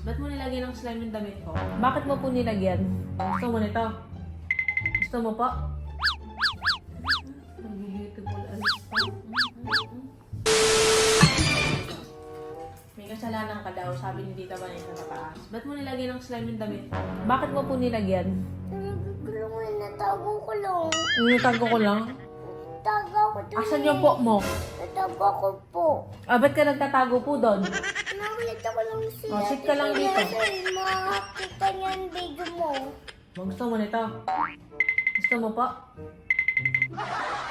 Ba't mo nilagyan ng slime yung damit ko? Bakit mo po nilagyan? Gusto mo nito? Gusto mo po? Beautiful alis pa. May kasalanan ka daw, sabi ni Tita Vanessa sa taas. Ba't mo nilagyan ng slime yung damit ko? Bakit mo po nilagyan? Natago ko lang. Natago ko lang? Natago ko doon. Asan yung po mo? Natago ko po. Ba't ka nagtatago po doon? Nakita ko lang siya. Oh, sit ka lang dito. Makakita niya ang video mo. Gusto mo nito? Gusto mo po?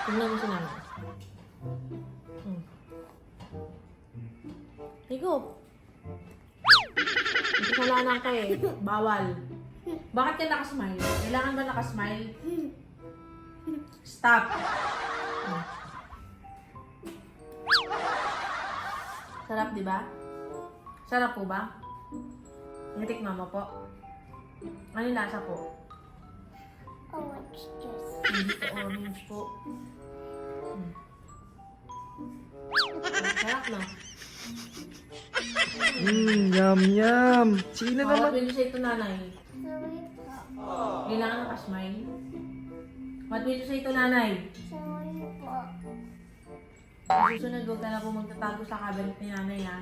Tignan mo si Nana. Higop. Hindi kasalanan ka eh. Bawal. Bakit ka nakasmile? Kailangan ba nakasmile? Stop. Sarap, di ba? Sarap po ba? Natik mama po. Ano yung lasa po? Orange juice. Hindi po orange po. Sarap na. Yum, yum. Sino Bawat naman? will you say to nanay? Sorry po. Kailangan nakasmile. What will you say to nanay? Sorry po. Sa susunod, huwag ka na po magtatago sa cabinet ni nanay, ha?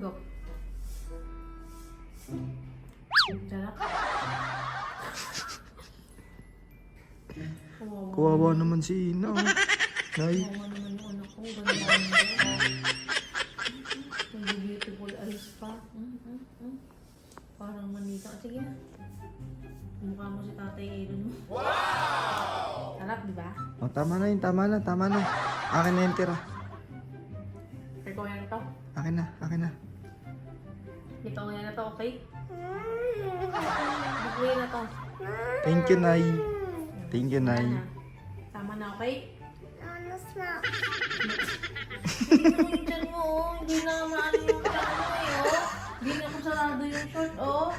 Go. Sarap. Kawawa naman si Ina. Nay. Kawawa naman yung anak ko. Ganda naman. Hindi beautiful alis pa. Parang manita. Sige na. Mukha mo si Tatay Aaron mo. Wow! Sarap, di ba? Oh, tama na yun, tama na, tama na. Akin na yung tira. Ikaw yan to. Akin na, akin na. Ikaw yan na to, okay? Ikaw yan na to. Thank you, Nay. Thank you, Nay. Tama na, okay? Honest na. Hindi mo yung mo, oh. Hindi na maano yung chan mo, eh, oh. Hindi na ko sarado yung short, oh.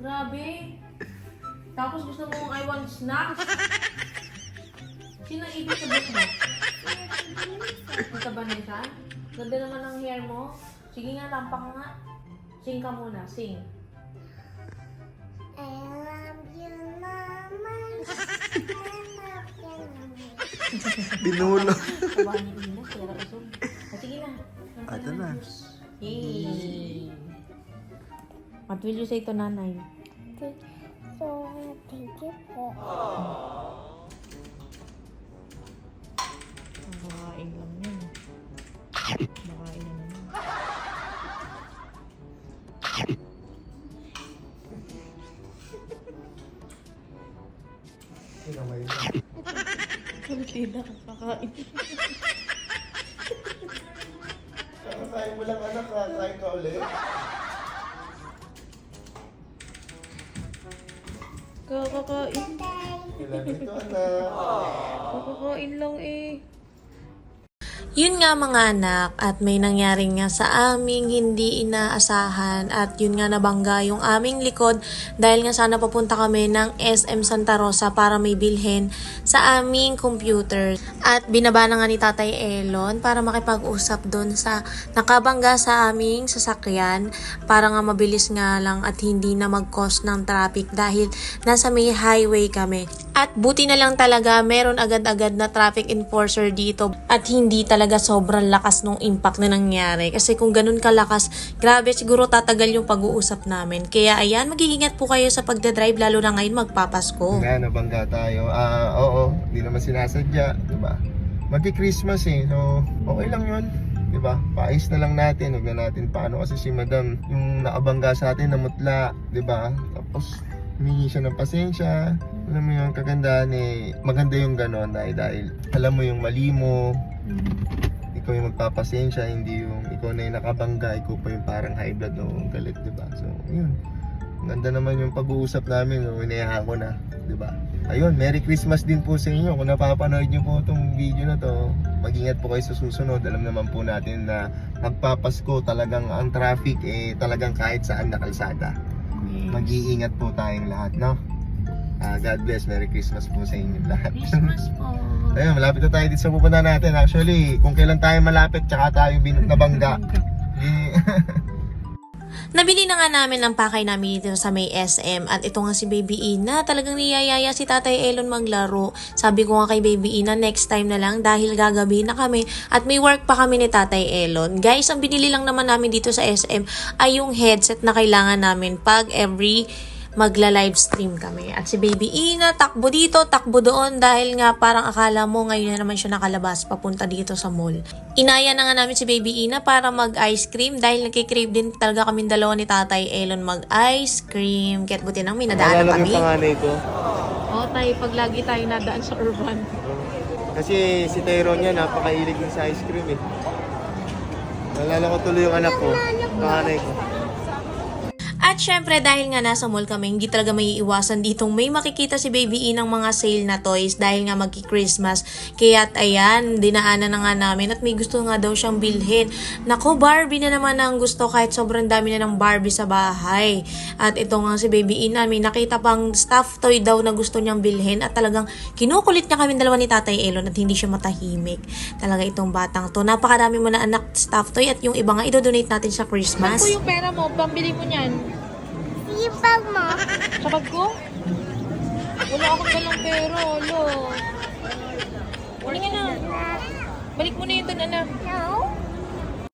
Grabe. Tapos gusto mo I want snacks? Sino ang ibig sa book mo? Tita Vanessa? Ganda naman ang hair mo. Sige nga, lampa ka nga. Sing ka muna, sing. I love you, mama. I love you, mama. Binulo. Kabahan yung ina, kaya rason. Sige na. Ito na. Yay! What will you say to nanay? So, thank you po. Makain lang yun. Makain na naman. Hindi na kakain. Kakakain mo lang anak, kakain ka ulit. Kakakain. Kailan ito anak? Kakakain lang eh. Yun nga mga anak, at may nangyari nga sa aming hindi inaasahan at yun nga nabangga yung aming likod dahil nga sana papunta kami ng SM Santa Rosa para may bilhin sa aming computer. At binaba na nga ni Tatay Elon para makipag-usap doon sa nakabangga sa aming sasakyan para nga mabilis nga lang at hindi na mag-cause ng traffic dahil nasa may highway kami. At buti na lang talaga meron agad-agad na traffic enforcer dito at hindi talaga sobrang lakas nung impact na nangyari. Kasi kung ganun kalakas, grabe siguro tatagal yung pag-uusap namin. Kaya ayan, mag-iingat po kayo sa pagdadrive lalo na ngayon magpapasko. Nga, nabangga tayo. Oo, hindi naman sinasadya, diba? Magki-Christmas eh, so okay lang yun. Diba? Paayos na lang natin, huwag na natin paano kasi si Madam yung nakabangga sa atin namutla, diba? Tapos humingi siya ng pasensya. Alam mo yung kagandahan eh, maganda yung gano'n dahil alam mo yung mali mo, ikaw yung magpapasensya, hindi yung ikaw na yung nakabangga, ikaw pa yung parang high blood o galit, diba? So, yun. Ganda naman yung pag-uusap namin, inayahan ko na, diba? Ayun, Merry Christmas din po sa inyo. Kung napapanood nyo po itong video na to, mag-ingat po kayo sa susunod. Alam naman po natin na magpapasko talagang ang traffic eh talagang kahit saan na kalsada. Mag-iingat po tayong lahat, no? God bless, Merry Christmas po sa inyo lahat. Christmas po. Ayun, malapit na tayo dito sa pupunta natin. Actually, kung kailan tayo malapit, tsaka tayo nabangga. Nabili na nga namin ang pakay namin dito sa may SM at ito nga si Baby Ina. Talagang niyayaya si Tatay Elon maglaro. Sabi ko nga kay Baby Ina, next time na lang dahil gagabi na kami at may work pa kami ni Tatay Elon. Guys, ang binili lang naman namin dito sa SM ay yung headset na kailangan namin pag every magla-live stream kami. At si Baby Ina, takbo dito, takbo doon dahil nga parang akala mo ngayon na naman siya nakalabas papunta dito sa mall. Inaya na nga namin si Baby Ina para mag-ice cream dahil nagkikrave din talaga kami dalawa ni Tatay Elon mag-ice cream. Kaya't buti nang may nadaanan kami. panganay ko. Oo, tayo, pag lagi tayo nadaan sa urban. Kasi si Tyrone niya, napakailig din sa ice cream eh. Nalala ko tuloy yung anak ko, panganay ko. At syempre dahil nga nasa mall kami, hindi talaga may iiwasan ditong may makikita si Baby E ng mga sale na toys dahil nga magki-Christmas. Kaya't ayan, dinaanan na nga namin at may gusto nga daw siyang bilhin. Nako, Barbie na naman ang gusto kahit sobrang dami na ng Barbie sa bahay. At ito nga si Baby E namin, nakita pang stuffed toy daw na gusto niyang bilhin at talagang kinukulit niya kami dalawa ni Tatay Elon at hindi siya matahimik. Talaga itong batang to. Napakarami mo na anak stuffed toy at yung iba nga idodonate natin sa Christmas. Saan po yung pera mo? Pambili mo niyan? Sipag mo. Sa bag ko? Wala akong dalang pera, lo. Halika na. Balik mo na yun dun, anak. No.